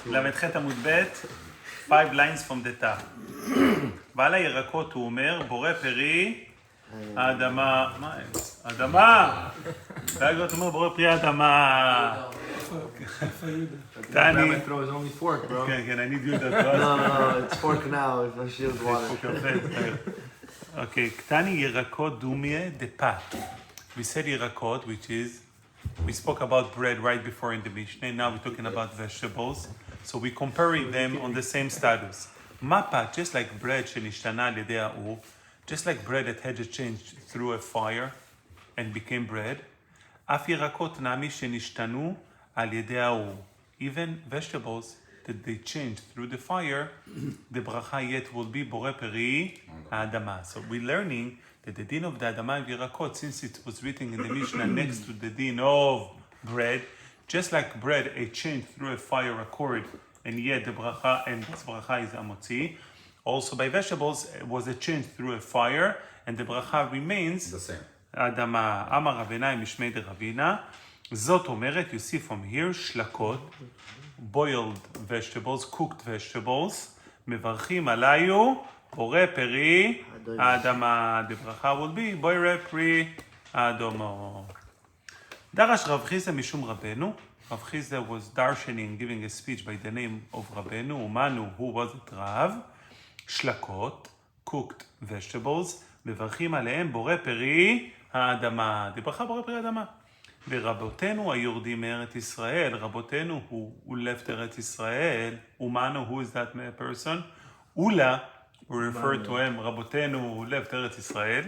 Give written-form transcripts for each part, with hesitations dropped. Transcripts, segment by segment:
למ"ח עמוד ב' 5 lines from the top. ועל הירקות הוא אומר, בורא פרי, האדמה, מה העץ? אדמה! והגות אומר, בורא פרי האדמה. קטני. כן, כן, אני דיוד את זה. No, it's fork now, it's shield water. אוקיי, קטני ירקות דומיה דפת. We said ירקות, which is, we spoke about bread right before in the Mishnah, now we're talking about vegetables. So we're comparing them on the same status. Mapa, just like bread שנשתנה על ידי האור, just like bread that had to change through a fire and became bread, אף ירקות נמי שנשתנו על ידי האור. Even vegetables that they change through the fire, the bracha yet will be בורא פרי האדמה. So we're learning that the din of the אדמה and ירקות, since it was written in the Mishnah next to the din of bread, just like bread, a change through a fire accord, and yet the bracha and this bracha is amotzi. Also by vegetables, it was a change through a fire, and the bracha remains the same. אדמה. אמר רבינה משמי דרבינה. זאת אומרת, you see from here, שלקות, boiled vegetables, cooked vegetables, מברכים עליו, בורא פרי האדמה. The bracha will be בורא פרי האדמה. דרש רב חיסדא משום רבנו. Rav Chizda was darshaning, giving a speech by the name of Rabbeinu, Umanu, who was it Rav, shlakot, cooked vegetables, מברכים עליהם בורא פרי האדמה. דברכה בורא פרי האדמה. ורבותינו היורדים מארץ ישראל, רבותינו who left ארץ ישראל, Umanu, who is that person? Ula, we refer to him, רבותינו who left ארץ ישראל.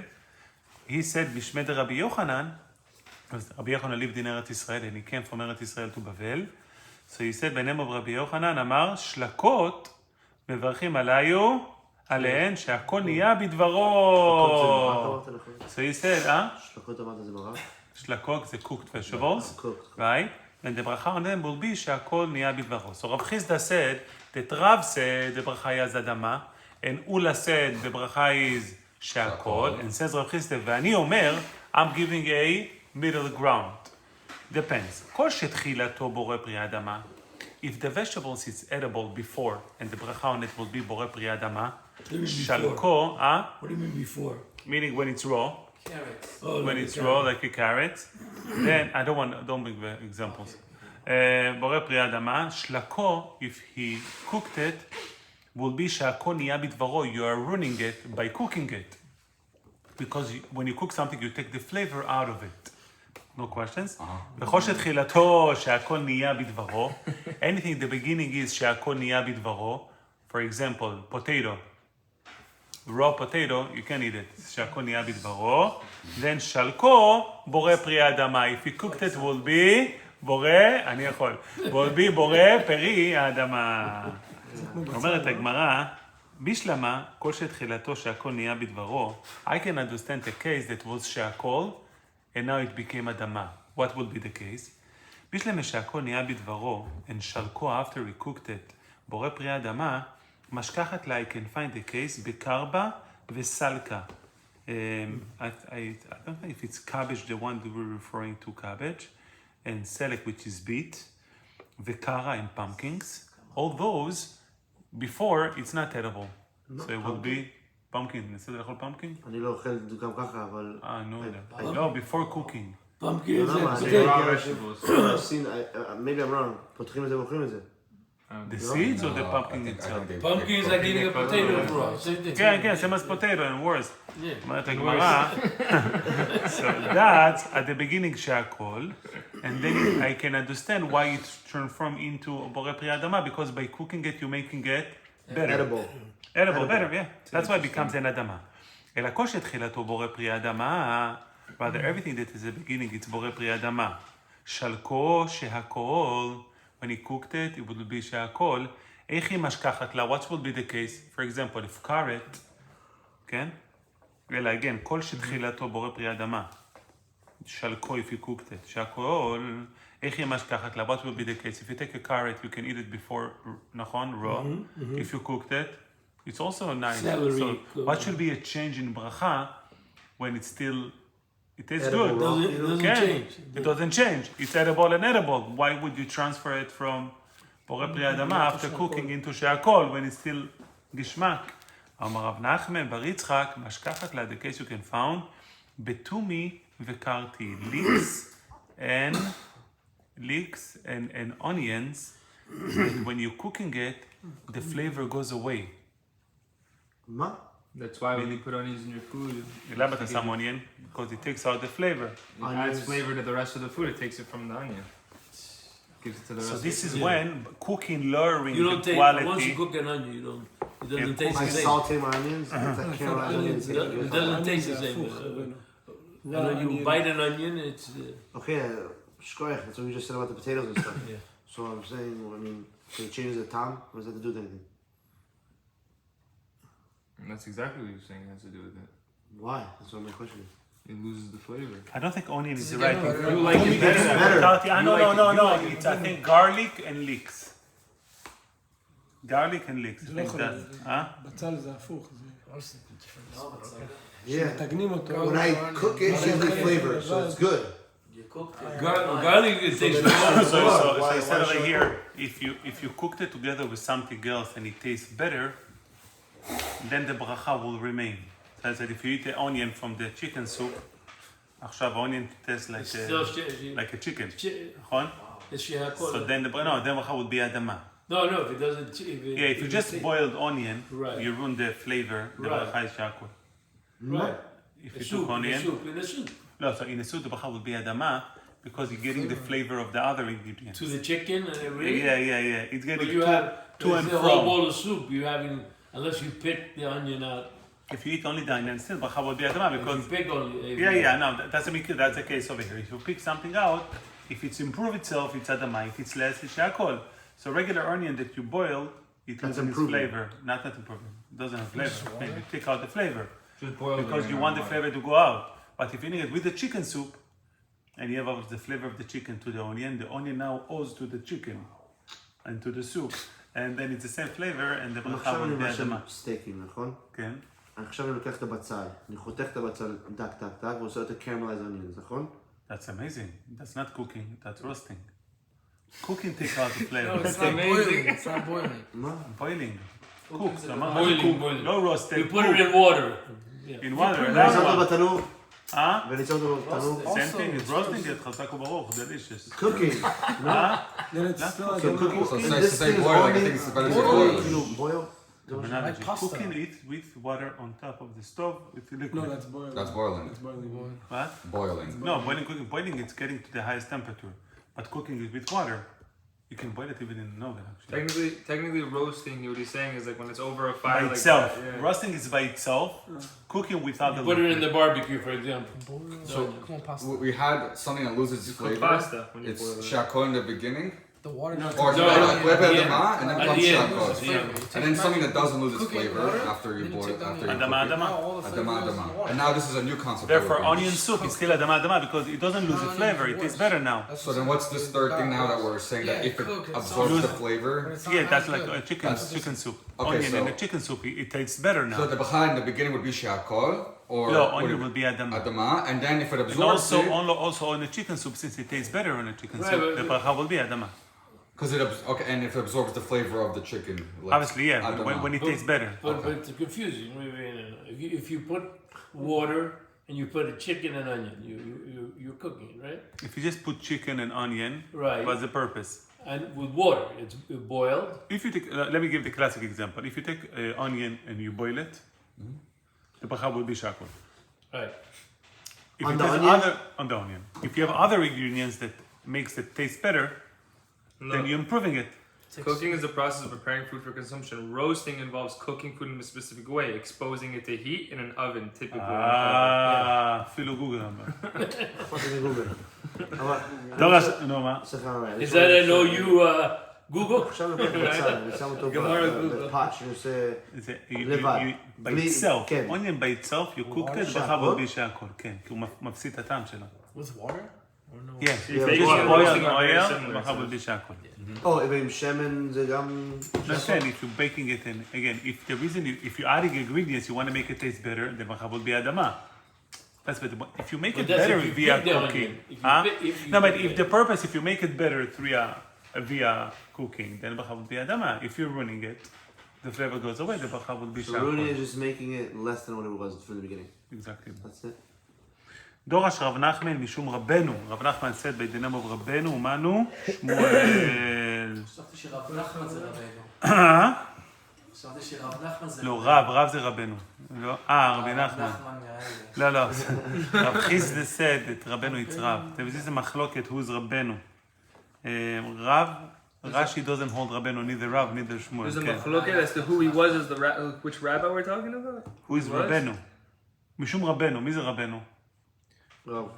He said, בשמי דרבי יוחנן, Rabbi Yochanan lived in Eretz Israel, and he came from Eretz Israel to Bavel. So he said, by name of Rabbi Yochanan, אמר, שלקות מברכים עליהן שהכל נהיה בדברו. So he said, שלקות אמרת זה ברק? שלקות זה cooked vegetables, right? And the bracha on them will be שהכל נהיה בדברו. So Rav Chizda said that Rav said the bracha is אדמה, and Ula said the bracha is שהכל, and says Rav Chizda, ואני אומר, I'm giving a middle ground. Depends. כל שתחילתו בורא פרי אדמה, if the vegetables is edible before, and the bracha on it will be בורא פרי אדמה, שלקו, What do you mean before? meaning when it's raw, Carrots. Oh, when it's raw, like a carrot, then, don't bring the examples. בורא פרי אדמה, שלקו, if he cooked it, will be שהכל נהיה בדברו, you are ruining it by cooking it. Because when you cook something, you take the flavor out of it. No questions? בכל שתחילתו שהכל נהיה בדברו, anything in the beginning is שהכל נהיה בדברו, for example, potato, raw potato, you can eat it, שהכל נהיה בדברו, then שלקו בורא פרי האדמה, if you cooked it will be בורא, אני יכול, will be בורא פרי האדמה. אומרת הגמרא, בשלמה, כל שתחילתו שהכל נהיה בדברו, I can understand a case that was שהכל, and now it became אדמה. What will be the case? בשלמה שהכל נהיה בדברו, and שלקו after we cooked it, בורא פרי האדמה, משכחת לה, I can find the case, בקרבה וסלקה. I don't know if it's cabbage, the one that we're referring to cabbage, and selek, which is beet, וקרה and pumpkins. All those, before, it's not edible. So it will be pumpkin. ניסית לאכול pumpkin? אני לא אוכל גם ככה, אבל... No, before cooking. Pumpkin is I've seen, maybe I'm wrong, פותחים את זה ואוכלים את זה. The seeds or the pumpkin itself? Pumpkin is like eating a potato raw. Same thing. כן, same as potato and worse. Yeah. אומרת הגמרא, so that's at the beginning שהכל, and then I can understand why it transformed into בורא פרי האדמה, because by cooking it, you're making it better. Edible, better, yeah. That's why it becomes an אדמה. אלא כל שתחילתו בורא פרי האדמה, rather everything that is the beginning, it's בורא פרי האדמה. שלקו שהכל, when he cooked it, it would be שהכל, איך היא משכחת לה, what will be the case? For example, if carrot, כן? אלא again, כל שתחילתו בורא פרי האדמה. שלקו, if you cooked it. שהכל, איך היא משכחת לה, what will be the case? If you take a carrot, you can eat it before, נכון? Raw. If you cooked it, it's also nice. Celery. So, what should be a change in bracha when it's still, it tastes Edible. good? It doesn't Okay. change. It doesn't change. It's edible and edible. Why would you transfer it from בורא פרי אדמה, after cooking into שהכל, when it's still גשמק. אמר רב נחמן בר יצחק, משכחת לה, the case you can found, בתומי וקרתי, leeks and onions, and when you're cooking it, the flavor goes away. מה? That's why when you put onions in your food, למה אתה שם onion? Because it takes out the flavor. it adds flavor to the rest of the food. It takes it from the onion. Gives it to the rest So of this the is food. when cooking lowering You the don't take, quality. once you cook an onion, it doesn't taste I the same. saute my onions, it's like caramelized onions. It doesn't taste the same. When you bite an onion, it's... Okay, shkoyach, that's what we just said about the potatoes and stuff. Yeah. So I'm saying, I mean, can you change the time? What does that have to do with anything? And that's exactly what you're saying has to do with it. Why? That's what my question is. It loses the flavor. I don't think onion is the right thing. You like it better. No. It's I think garlic and leeks. Garlic and leeks. I think that. Huh? בצל זה הפוך, Yeah. מתגנים אותו. When I cook it, it's usually flavor, so it's good. Garlic, it tastes good. So Why instead of should I here, if you cooked it together with something else and it tastes better, then the bracha will remain. So I said if you eat the onion from the chicken soup, עכשיו onion tastes like a chicken. נכון? So then the bracha would be adama. No, if it doesn't... Yeah, if you just boiled onion, Right. you ruin the flavor. The Right. bracha is shakul. Right. If A you soup, took onion, in a soup. no, so in a soup the bracha would be adama because you're getting the flavor of the other ingredients. To the chicken and everything. Yeah. It's But getting you have to and the whole from. bowl of soup. You having, unless you pick the onion out. If you eat only the onion, still bracha would be adama If because you pick only. no, that's a case over here. If you pick something out, if it's improved itself, it's adama. If it's less, it's shakol. So regular onion that you boil, it That's loses its improving. flavor. Not improving. It doesn't have flavor. Maybe you take out the flavor. Just boil it Because in you want the water. flavor to go out. But if you eat it with the chicken soup, and you have the flavor of the chicken to the onion now owes to the chicken and to the soup. And then it's the same flavor, and the bracha עכשיו אני will be מבשל adama. סטייקים, נכון? כן? עכשיו אני לוקח את הבצל, אני חותך את הבצל דק, ועושה יותר caramelized onions, נכון? That's amazing. That's not cooking, that's roasting. Cooking takes out the flavor. It's not boiling, it's not boiling. מה? Boiling. Cook. Boiling. No roasted. You put it in water. in water. ואני שם אותו בתנור, Huh? ואני שם אותו בתנור. Same thing, it's roasting it, חזק וברוך, delicious. Cooking. Huh? Then it's still So cooking, So it's and nice this to say thing is boil, like I only, think it's better to only, boil. you know, boil. Terminology. pasta. Cooking it with water on top of the stove with liquid. No, that's boiling. That's boiling. That's boiling. What? Boiling. No, boiling it's getting to the highest temperature. But cooking it with water, you can boil it even in an oven actually. Technically, roasting. What he's saying is like when it's over a By fire like itself. that. Yeah. Roasting is by itself. Cooking without the Put it in liquid. the barbecue, for example. So we had something that loses its Cook flavor. pasta when you It's boil it. shakol in the beginning, The water. or No, web at the adama, end. and then At comes the end. shakol. Yeah. And then something that doesn't lose its Cooking flavor water, after you then you boil take it. down After the- you Adama, cook it. adama. Adama, adama. And now this is a new concept. Therefore, that we're onion doing. soup is still adama adama because it doesn't lose its flavor. It tastes better now. So then what's this third thing now that we're saying that Yeah, if it cook it, absorbs soft. the flavor? Yeah, that's like a chicken soup. Okay, Onion so- and a chicken soup, it tastes better now. So the bracha in the beginning would be shakol, or No, would onion it- will be adama. adama, and then if it And absorbs also on the chicken soup, since it tastes better on a chicken Right, soup, but- the bracha will be adama. because okay, and if it absorbs the flavor of the chicken. Like Obviously, yeah, adama. when it tastes better. But it's confusing. If you put water and you put a chicken and onion, you're cooking it, right? If you just put chicken and onion, Right. what's the purpose? And with water, it's boiled. If you take, let me give the classic example. If you take onion and you boil it, the bracha will be shakol. Right. If On it the has onion? on the onion. If you have other ingredients that makes it taste better, then you're improving it. Cooking is the process of preparing food for consumption. Roasting involves cooking food in a specific way, exposing it to heat in an oven, typically. אפילו גוגל אמר. fucking Google. אבל, נו מה? סליחה, Is that I know you Google? עכשיו אני לוקח את הבצל, אני שם אותו בפאט שאני עושה... לבד. by בלי- itself, כן. onion by itself, you cooked it, שהכל? ברכה will be שהכל, כן, כי הוא מפסיד את הטעם שלו. With water? Yeah, if you bake just it, boil roasting are very oil, similar, ברכה so will be שהכל. או, ועם שמן זה גם... Understand, if you're baking it in, again, if the reason, if you're adding ingredients, you want to make it taste better, then ברכה will be adama. That's what, if you make But it that's better if you via pick the cooking. onion. If you Huh? pick- if you No, but pick if it. the purpose, if you make it better through via cooking, then ברכה would be אדמה. If you're ruining it, the flavor goes away, the ברכה would be So ruining שהכל. is just making it less than what it was from the beginning. Exactly. That's it. דורש רב נחמן משום רבנו. רב נחמן said by the name of רבנו, ומנו שמואל. חשבתי שרב נחמן זה רבנו. חשבתי שרב נחמן זה לא, רב זה רבנו. לא, רבי רב נחמן. נחמן נראה לי. לא. רב חיסדא said את רבנו יצרב. אתם יודעים איזה מחלוקת, who's רבנו. רב, רש"י doesn't hold רבנו, neither רב, neither שמואל. There's a כן. machloket as to who he was as which rabbi we're talking about? who is רבנו. משום רבנו, מי זה רבנו? Well,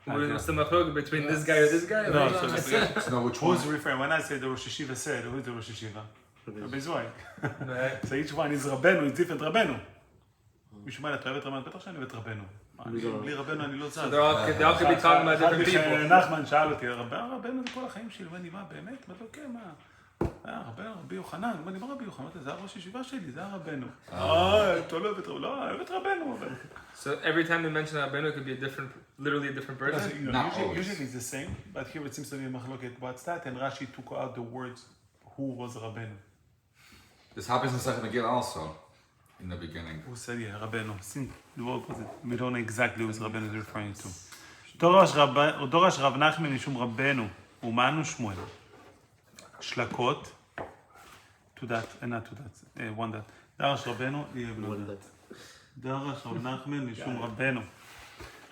What's the machloket between this guy or this guy? No, Like- so the- To know which one. who's referring, when I say the Rosh Hashiva said, who is the Rosh Hashiva? Rabbi Zweig. Right. So each one is רבנו, it's different רבנו. מישהו מה, אתה אוהב את רבנו? בטח שאני אוהב את רבנו. בלי רבנו אני לא זז. They all could be talking about different people. נחמן שאל אותי, רבנו זה כל החיים שלי, ואני מה, באמת? מה זה כן, מה? רבי יוחנן, אני מה רבי יוחנן? זה הראש ישיבה שלי, זה הרבנו. אתה לא אוהב את רבנו, לא, אוהב את רבנו. So every time they mention Rabbeinu, it could be a different, literally a different person. Not always. Usually it's the same, but here it seems to be a מחלוקת. What's that? And Rashi took out the words, who was רבנו. This happens in Second Megillah also, in the beginning. Who said, yeah, רבנו. The word was it. We don't know exactly who רבנו is referring to. דורש רב נחמן משום רבנו, ומנו שמואל. שלקות, to that, not to that, one that. דרש רבנו, דרש רב נחמן משום רבנו.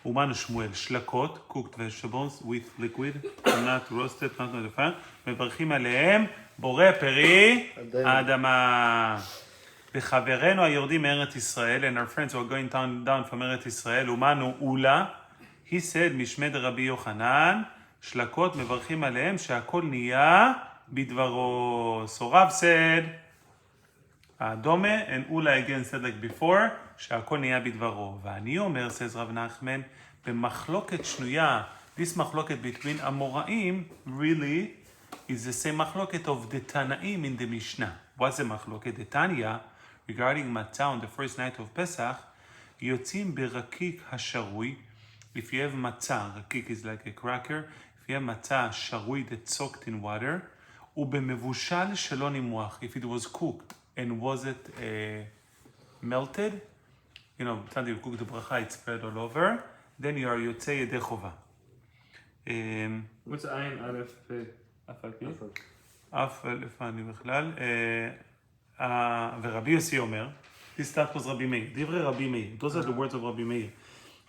ומנו שמואל, שלקות, cooked vegetables with liquid, not roasted, not notified, מברכים עליהם, בורא פרי האדמה. וחברינו היורדים מארץ ישראל, and our friends who are going down from ארץ ישראל, ומנו אולה, he said, משמי דרבי יוחנן, שלקות מברכים עליהם, שהכל נהיה בדברו. So Rav said, דומה, and אולה again said like before, שהכל נהיה בדברו. ואני אומר, says רב נחמן, במחלוקת שנויה, this מחלוקת between המוראים, really, is the same מחלוקת of the Tanaim in the Mishnah. What's the מחלוקת? The Tanya, regarding matzah on the first night of Pesach, יוצאים ברקיק השרוי. If you have matzah, rakik is like a cracker, if you have matzah שרוי that's soaked in water, ובמבושל שלא נמוח, if it was cooked and wasn't melted, you know, time you cook the bracha, it's spread all over, then you are יוצא ידי חובה. What's Ayin Aleph Afal Pi? אף לפני בכלל. ורבי יוסי אומר, this start was רבי מאיר, דברי רבי מאיר, those are the words of רבי מאיר.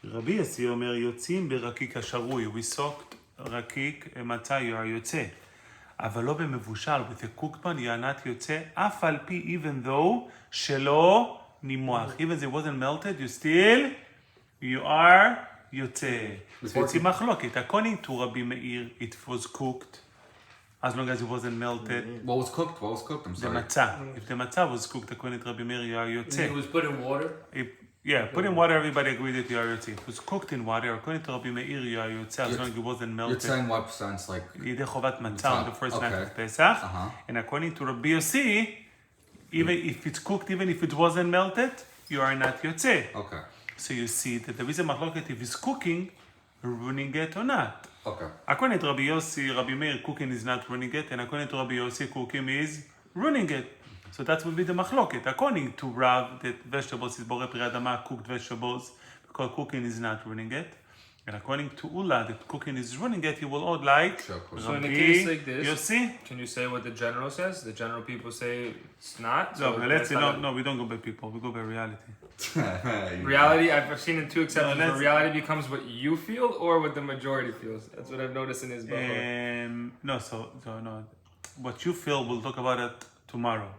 רבי יוסי אומר, יוצאים ברקיק השרוי, we soaked רקיק מצה יוצא. אבל לא במבושל, with a cooked one, יענת יוצא, אף על פי, even though, שלא נמוח. Even though it wasn't melted, you are יוצא. זה יוצא מחלוקת. According to רבי מאיר, it was cooked, as long as it wasn't melted. What was cooked? What was cooked? I'm The sorry. matzah. If the matzah was cooked, according to Rabbi Meir, you are It yotze. was put in water. Put in water, everybody agreed that you are yotze. If it was cooked in water, according to Rabbi Meir, you are yotze, as long as it wasn't You're melted. saying what sense? Like, Yidei chovat matzah on the first night Okay. of Pesach. Uh-huh. And according to Rabbi Yossi, even if it's cooked, even if it wasn't melted, you are not yotze. okay. So you see that there is a machloket if it's cooking, ruining it or not. Okay. According to Rabbi Yossi, Rabbi Meir, cooking is not ruining it, and according to Rabbi Yossi, cooking is ruining it. So that would be the machloket. According to Rav, that vegetables is borei pri adama, cooked vegetables, because cooking is not ruining it. And according to Ula, that cooking is ruining it, he will add like Sure, of course. So in a Rabbi case like this- Yossi. Can you say what the general says? The general people say it's not. No, so but let's that's say, not no, we don't go by people, we go by reality. Reality, I've seen in two exceptions where let's- reality becomes what you feel or what the majority feels. That's what I've noticed in his book. No, what you feel, we'll talk about it tomorrow.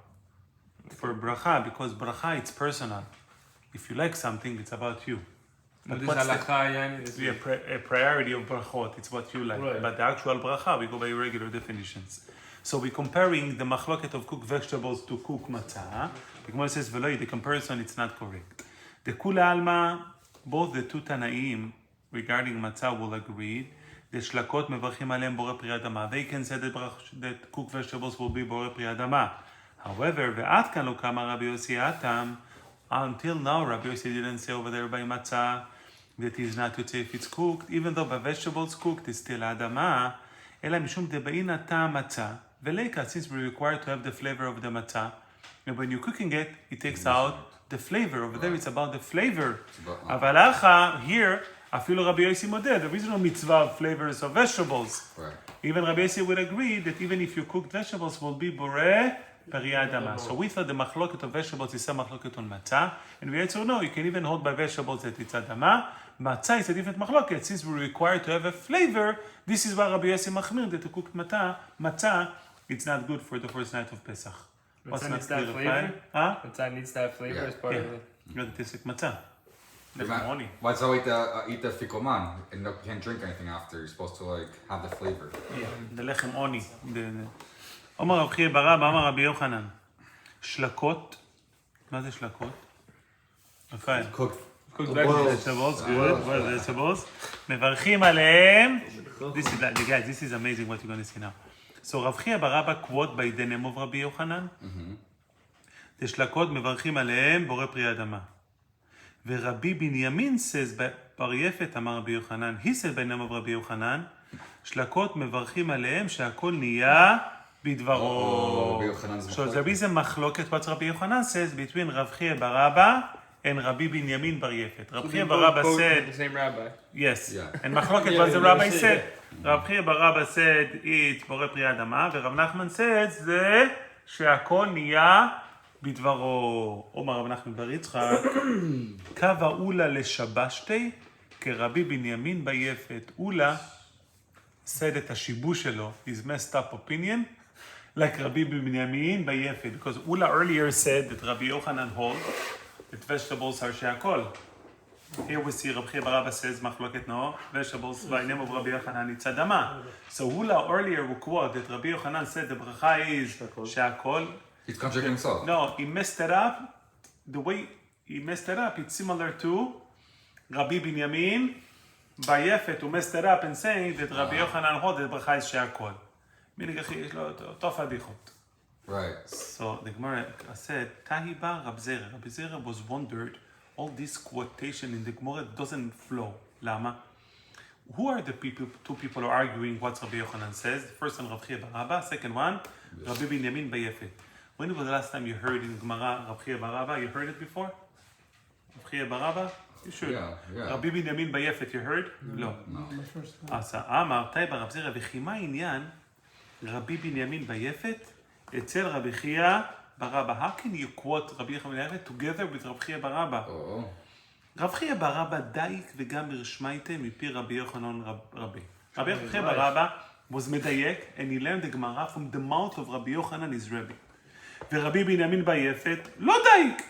For bracha, because bracha, it's personal. If you like something, it's about you. But This what's the, halakha, yani, this is- a priority of brachot, it's what you like. Right. But the actual bracha, we go by regular definitions. So we're comparing the machloket of cooked vegetables to cooked matzah. The Gemara says, "Veloi," the comparison, it's not correct. The Kula Alma, both the two Tanaim regarding matzah will agree. The shlakot mevarchim aleim borei pri adama. They can say that cooked vegetables will be borei pri adama. However, ve'at kan lo kama Rabbi Yossi atam. Until now, Rabbi Yossi didn't say over there by matzah that is not to say if it's cooked, even though by vegetables cooked is still adama. אלא משום דבעינא טעם מצה, וליקה, since we're required to have the flavor of the matzah, and when you're cooking it, it takes out the flavor. Over there it's about the flavor. אבל אחא, here, אפילו רבי יוסי מודה, there is no mitzvah of flavors of vegetables. Right. Even Rabbi Yossi would agree that even if you cooked vegetables, will be boreh peri adama. So we thought the machloket of vegetables is some machloket on matzah, and we answer no, you can even hold by vegetables that it's adama. Matzah is a different machloket. Since we're required to have a flavor, this is why Rabbi Yossi machmir that to cook matzah, it's not good for the first night of Pesach. Matzah needs to have clear, flavor? Huh? Matzah needs to have flavor as part of it. You got to taste like matzah. Why so eat the fikoman and you can't drink anything after? You're supposed to like have the flavor. The lechem oni. אומר רב חייא בר אבא, אמר רבי יוחנן, שלקות, מה זה שלקות? רפאל. Cooked. Cooked vegetables, good, vegetables. מברכים עליהם. This is amazing what you're going to see now. So רב חייא בר אבא quote by the name of רבי יוחנן. The שלקות מברכים עליהם בורא פרי אדמה. ורבי בנימין says בר יפת אמר רבי יוחנן, he said by name of רבי יוחנן, שלקות מברכים עליהם שהכל נהיה בדברו. So there is a מחלוקת what Rabbi Yochanan says between Rav Chiya bar Abba and Rabbi Binyamin bar Yefet. Rav Chiya bar Abba said, the same rabbi. yes, Yeah. and מחלוקת what the rabbi said. Rav Chiya bar Abba said, eat בורא פרי אדמה, ורב נחמן said, זה שהכל נהיה בדברו. אומר רב נחמן בר יצחק, קו אולה לשבשתי, כרבי בנימין בר יפת. אולה said את השיבוש שלו, his messed up opinion, like Rabbi Binyamin by Yefet, because Ula earlier said that Rabbi Yochanan holds that vegetables are she'akol. Here we see Rabbi bar Abba says machloket no, vegetables by name of Rabbi Yochanan it's adama. So Ula earlier will quote that Rabbi Yochanan said the bracha is she'akol. He's contradicting himself. No, he messed it up. The way he messed it up, it's similar to Rabbi Binyamin by Yefet, who messed it up and saying that Rabbi Yochanan holds that bracha is she'akol. Meaning, יש לו טוב הדיחות. Right. So the Gemara said, Tahiba Rab Zera. Rab Zera was wondered, all this quotation in the Gemara doesn't flow. Lama? Who are the two people who are arguing what Rabbi Yochanan says? First one, Rav Chiya bar Abba. Second one, Rabbi Binyamin bar Yefet. When was the last time you heard in Gemara Rav Chiya bar Abba? You heard it before? Rav Chiya bar Abba? You should. Yeah. Rabbi Binyamin bar Yefet, you heard? No. אז אמר, טייבה רב זרע, וכי מה העניין רבי בנימין ביפת אצל רבי חייא בר אבא? How can you quote רבי חייא בר אבא together with רבי חייא בר אבא? רבי חייא בר אבא דייק וגם הרשמייטה מפי רבי יוחנן רבי. רבי חייא בר אבא was מדייק and he learned the Gemara from the mouth of רבי יוחנן his rabbi. ורבי בנימין ביפת לא דייק.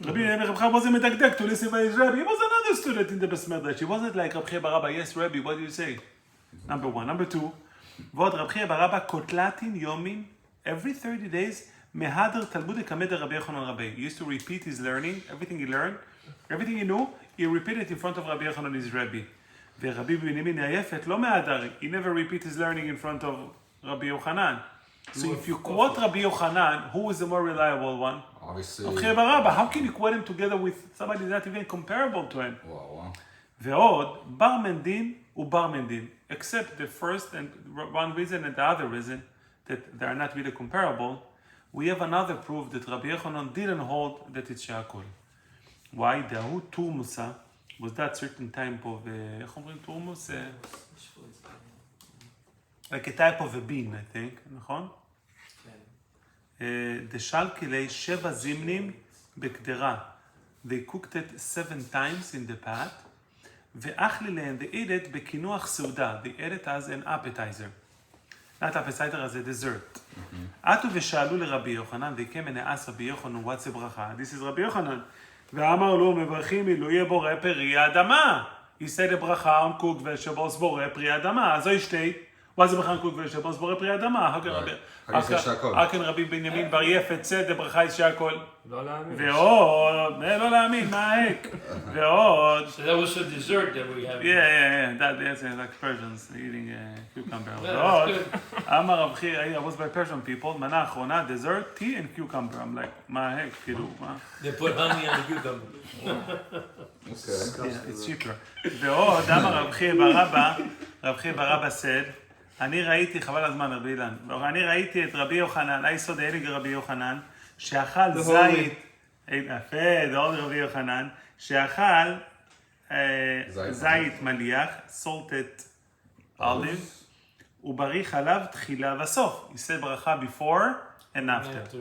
רבי בנימין רב חייא wasn't מדקדק to listen by his rabbi. He was another student in the Bes Medrash. He wasn't like רבי חייא בר אבא, yes rabbi, what do you say? Number one. Number two, ועוד רב חייא בר אבא קוטלתין יומין, every 30 days, מהדר תלמוד כמדר רבי יוחנן רבי. He used to repeat his learning, everything he learned, everything he knew, he repeated in front of רבי יוחנן his rabbi. ורבי בנימין היפת לא מהדר, he never repeat his learning in front of רבי יוחנן. So if you quote רבי יוחנן, who is the more reliable one? Obviously. רב חייא בר אבא. How can you quote him together with somebody not even comparable to him? Wow. ועוד, בר מנדין ובר מנדין. Except the first and one reason and the other reason that they are not really comparable, we have another proof that Rabbi Yochanan didn't hold that it's she'akol. Why? דהוא תורמוסה was that certain type of, איך אומרים תורמוס? Like a type of a bean, I think, נכון? דשלקלי 7 זימנים בקדרה. They cooked it 7 times in the pot. ואכלי להם, they ate it בקינוח סעודה. They ate it as an appetizer. Not appetizer, as a dessert. עטו ושאלו לרבי יוחנן, they came and asked רבי יוחנן, what's the ברכה? This is רבי יוחנן. ואמר לו, מברכים מילויי בורא פרי אדמה. He said a ברכה on cooked vegetables בורא פרי אדמה. אז הוא שתי. What's the ברכה on cooked vegetables בורא פרי אדמה? How can רבי בנימין בר יפת said the ברכה is she'akol? לא להאמין. ועוד, לא להאמין, מה ההק? ועוד. So that was a dessert that we have. Yeah. That's like Persians eating cucumber. Yeah, ועוד, that's good. אמר רב חייא, I was by Persian people, מנה אחרונה, dessert, tea and cucumber. I'm like, מה ההק? כאילו, מה? They put honey on the cucumber. Okay. Yeah, it's cheaper. ועוד, אמר רב חייא בר אבא said, אני ראיתי, חבל הזמן רבי אילן, אני ראיתי את רבי יוחנן, היסוד האליג רבי יוחנן, שאכל זית, יפה, דעות רבי יוחנן, שאכל זית מליח, salted olive, ובריך עליו תחילה וסוף. יישא ברכה before and after.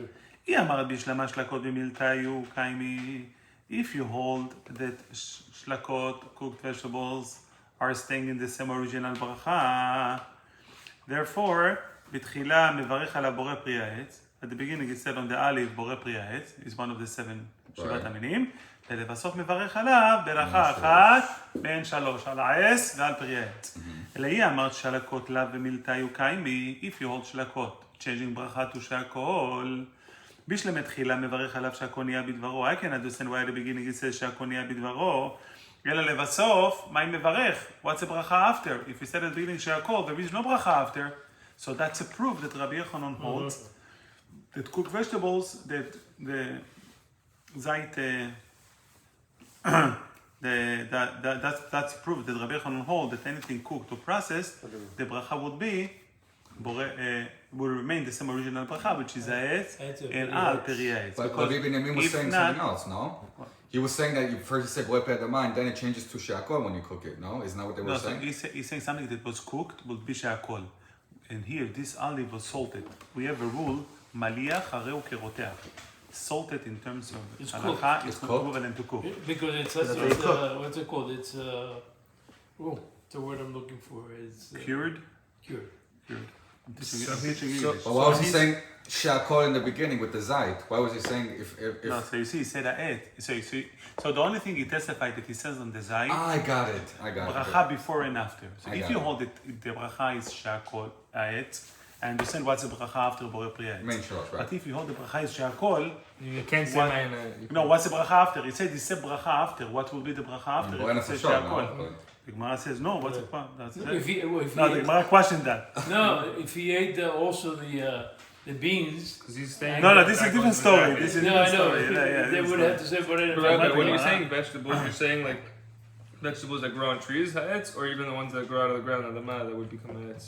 היא אמרת בשלמה שלקות במילתאיו קיימי, if you hold that שלקות, cooked vegetables, are staying in the same original ברכה, therefore, בתחילה מברך על הבורא פרי העץ, at the beginning it said on the olive בורא פרי העץ, is one of the שבעת המינים, ולבסוף מברך עליו ברכה אחת בין שלוש, על העץ ועל פרי העץ. אלא היא אמרת שלקות לה ומילתאיו קיימי, if you hold שלקות, changing ברכה to שהכל, בשלמת תחילה מברך עליו שהכל נהיה בדברו. I can understand why at the beginning it says שהכל נהיה בדברו, אלא לבסוף, מה אם מברך? What's the ברכה after? If he said at the beginning שהכל, there is no ברכה after, so that's a proof that Rabbi Yochanan holds that cooked vegetables, that the zait, that's proof that Rabbi Yochanan holds that anything cooked or processed, the bracha would be, will remain the same original bracha, which is ha'etz and al peri ha'etz. But Rabbi Binyamin was saying something else, no? He was saying that you first say boy pedama and then it changes to she'akol when you cook it, no? Isn't that what they were saying? He's saying something that was cooked would be she'akol. And here, this olive was salted. We have a rule, maliach hareu keroteach. Salted in terms of halakha is equivalent to cook. Because it's what's it called? It's the word I'm looking for is Cured? Cured. I'm teaching English. But why was he saying she'akol in the beginning with the zait? Why was he saying if No, so you see, he said ha'et. So the only thing he testified that he says on the zait, I got it. bracha before and after. So I if got you it. hold it, the bracha is she'akol ha'et, I understand what's the bracha after borei pri ha'etz. Main shalosh, right? But if you hold the bracha is she'akol, You can't say What? mine. no, what's the bracha after? He said bracha after. What will be the bracha after? Borei If he says nefashot, she'akol. no? The Gemara says no. What's the point? That's No, it. if he No, the Gemara questioned that. no, if he ate also the beans, Because he's staying. No, this is a different story. This is a no, I different know. story. Yeah, They this would is- have to say, but Rabbi, when you're Gemara. saying vegetables, you're saying like vegetables that grow on trees, ha'etz, or even the ones that grow out of the ground, adamah, that would become ha'etz.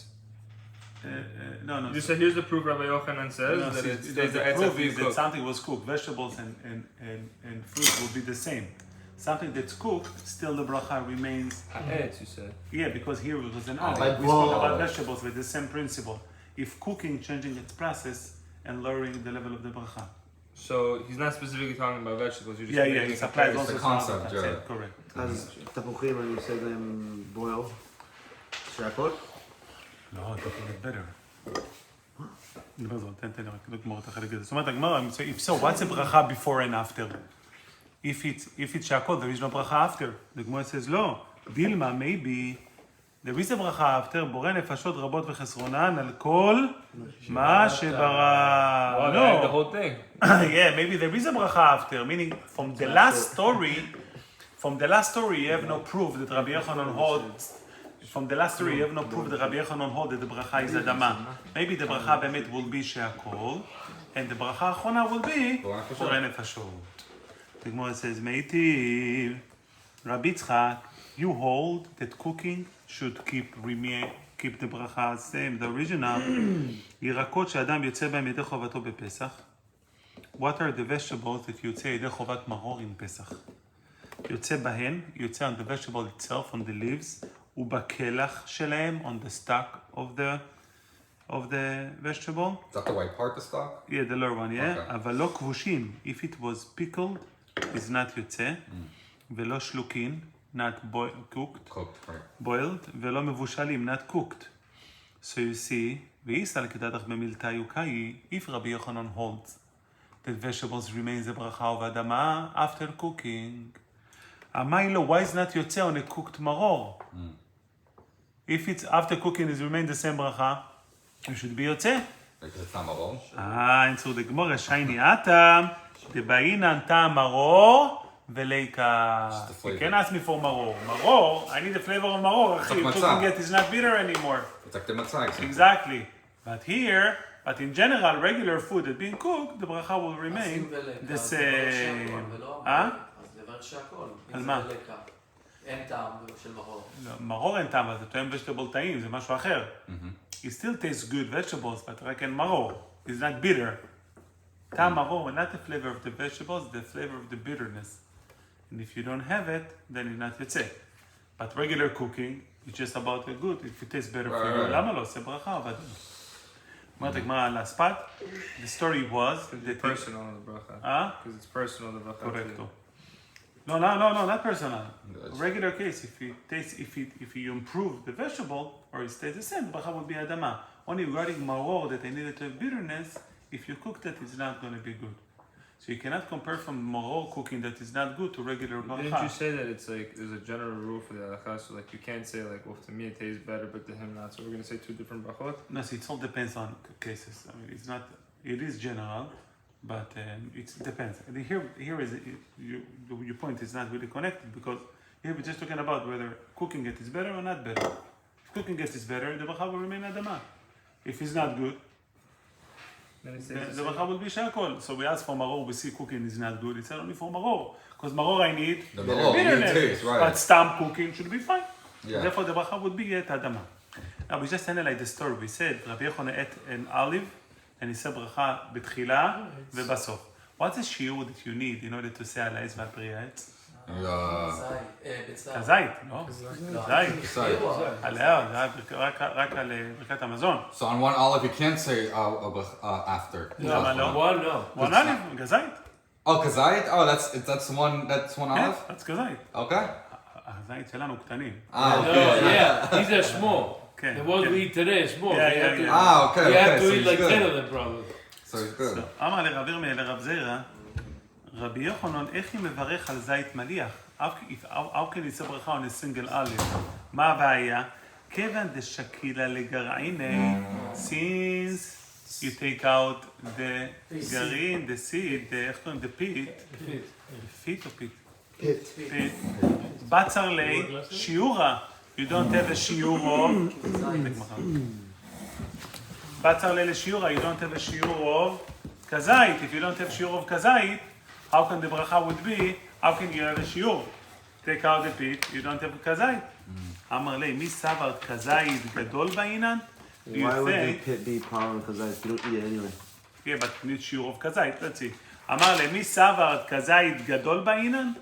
No. You said here's the proof Rabbi Yochanan says No, that see, it the stays the ha'etz proof after you is that cook. something was cooked. Vegetables and fruit will be the same. Something that's cooked, still the bracha remains. Ha'etz, you said. Yeah, because here it was an Oh, olive. like We spoke raw. about vegetables with the same principle. If cooking, changing its process and lowering the level of the bracha. So he's not specifically talking about vegetables. You're just Yeah, making it a applies comparison. also the to concept, other types. yeah. Correct. אז תפוחים, אני עושה להם בויל, שהכל? לא, אתה יכול get better. דבר זאת, תן לי רק לגמור את החלק הזה. זאת אומרת, הגמרא, if so, what's the ברכה before and after? If it's שהכל, there is no ברכה after. The Gemara says, לא. דילמה, maybe, there is a ברכה after, בורא נפשות רבות וחסרונן על כל מה שברא. Wow, לא. the whole thing. Yeah, maybe there is a bracha after, meaning from the last story, you have no proof that Rabbi Yochanan holds. From the last story, you have no proof that Rabbi Yochanan holds that the bracha is adama. Maybe the bracha bemet will be she'akol, and the bracha achona will be borei nefashot. The Gemara says, Meitiv, Rabbi Tzchak, you hold that cooking should keep the bracha same, the original. ירקות שאדם יוצא בהם ידי חובתו בפסח. What are the vegetables that יוצא ידי חובת מרור in פסח? יוצא בהן, יוצא on the vegetable itself, on the leaves, ובקלח שלהם, on the stalk of the vegetable. Is that the white part, the stock? Yeah, the lower one, yeah. Okay. אבל לא כבושים. If it was pickled, is not יוצא. ולא שלוקין, not cooked. Cooked, right. boiled, ולא מבושלים, not cooked. So you see, ואיסל כדתך במילתאיו קאי, if Rabbi Yochanan holds that vegetables remain the ברכה ובאדמה after cooking. אמי לו, why is not יוצא on a cooked מרור? If it's after cooking is remain the same ברכה, it should be יוצא. Because it's not maror. אין צור דגמור, שייני אטם, דבאינן טעם מרור וליקה. Just the You flavor. can ask me for מרור. מרור, I need the flavor of מרור, אחי. like Cooking matzah. it is not bitter anymore. It's like the matzah. Exactly. But in general, regular food that being cooked, the bracha will remain the same. אה? אז לברך שהכל. על מה? אין טעם של מרור. לא, מרור אין טעם, אבל זה תואם ושטבל טעים, זה משהו אחר. it still tastes good vegetables, but like in maror, it's not bitter. Tam maror, not the flavor of the vegetables, the flavor of the bitterness. And if you don't have it, then it's not yotze. But regular cooking, it's just about the good. If it tastes better for you, למה לא? עושה ברכה, אבל... אומרת הגמרא על הספת, the story was... It's personal in the bracha. Huh? Because it's personal in the bracha. Correcto. No, not personal. Regular case, if you improve the vegetable, or it stays the same, the bracha would be adama. Only regarding maror that I needed to have bitterness, if you cook that, it's not going to be good. So you cannot compare from maror cooking that is not good to regular bracha. Didn't you say that it's like there's a general rule for the halakha? So like you can't say like, well, to me it tastes better, but to him not. So we're gonna say two different brachot. No, see, it all depends on cases. I mean, it's not. It is general, but it depends. And here is your point is not really connected because here we're just talking about whether cooking it is better or not better. If cooking it is better, the bracha will remain adama. If it's not good, Then it the says bracha will be shakol. So we ask for maror, we see cooking is not good. It's only for maror. Because maror I need The maror, bitterness. you taste, right. But stam cooking should be fine. Yeah. Therefore the bracha would be yet adama. Now we just analyze the story. We said Rabbi Yochanan ate an olive and he said bracha בתחילה ובסוף. What's the shiur that you need in order to say על העץ ועל פרי העץ? כזית, לא? כזית. עליה, רק על ברכת המזון. So on one olive, you can't say after. למה לא? One, no. one olive, כזית. Oh, kazayit? Oh, that's one olive? that's כזית. Okay. הזית שלנו קטנים. Yeah, these are small. כן. The ones we eat today are small. Yeah, You have yeah, to- Ah, okay, You have okay, to so eat he's like 10 good. of them probably. So he's good. אמר לרב ירמיה לרב זירא, רבי יוחנן, איך היא מברך על זית מליח? How can he say ברכה on a single olive? מה הבעיה? כיוון דשקילה לגרעיני, since you take out the גרעין, the seed, איך קוראים? the pit, pit או pit? pit. בצר לי, שיעורה. You don't have a שיעור of... בצר לי לשיעורה, you don't have a שיעור of כזית. If you don't have שיעור of כזית, how can the bracha would be, how can you have a שיעור? Take out the pit, you don't have כזית. אמר לי, מי סבר כזית גדול בעינן? Do you Why would the think... pit be pollen? Because you don't eat it anyway. Yeah, but you need שיעור of כזית, let's see. אמר לי, מי סבר כזית גדול בעינן?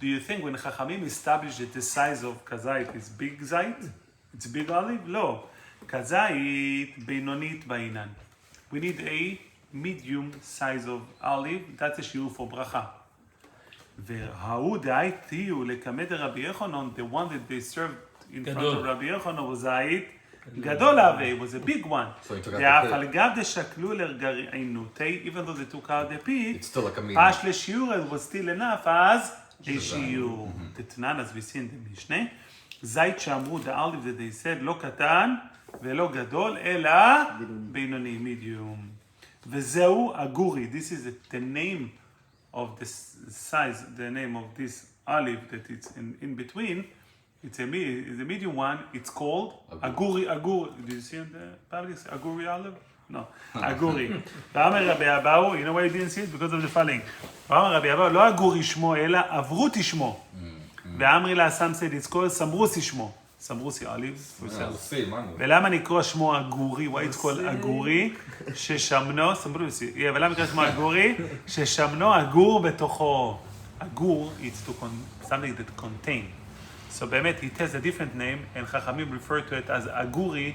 Do you think when Chachamim established that the size of kazait is big zait? It's big olive? No. Kazait beinonit ba'inan. We need a medium size of olive. That's a shiur for bracha. וההוא דהייתיהו לקמד רבי יוחנן, the one that they served in front of Rabbi Yochanan was zait גדול הווה, it was a big one. So he took out ואף the על גב דשקלו לגרעינותי, even though they took out the pit, It's still like a meat. פש לשיעור it was still enough as a שיעור. תתנן, as we see in the משנה, זית שאמרו the olive that they said לא קטן ולא גדול, אלא בינוני, medium. וזהו אגורי, this is the name of the size, the name of this olive that it's in between. It's a medium one. It's called aguri. Did you see in the public aguri olive? No, aguri. ואמר רבי אבאו, you know why you didn't see it? Because of the falling. ואמר רבי אבאו, לא אגורי שמו, אלא עברותי שמו. ואמרי לה, some said it's called סמרוסי שמו. סמרוסי olive. ולמה נקרא שמו אגורי? Why it's called אגורי? ששמנו, סמרוסי. ולמה נקרא שמו אגורי? ששמנו אגור בתוכו. אגור, it's to something that contain. So באמת, it has a different name, and Chachamim refer to it as aguri,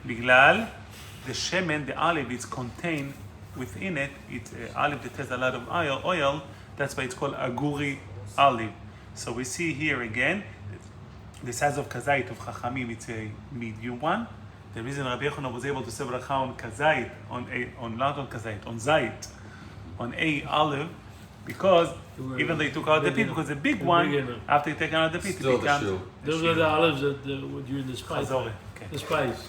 בגלל the shemen, the olive, it's contained within it. It's an olive that has a lot of oil. That's why it's called aguri olive. So we see here again, the size of kazait of Chachamim, it's a medium one. The reason Rabbi Yochanan was able to say bracha on kazait, not on kazait, on zait, on a olive, because even though he took out the pit, because the big one, after he taken out the pit, it becomes... Those are the olives that were during the spice. Okay. The spice.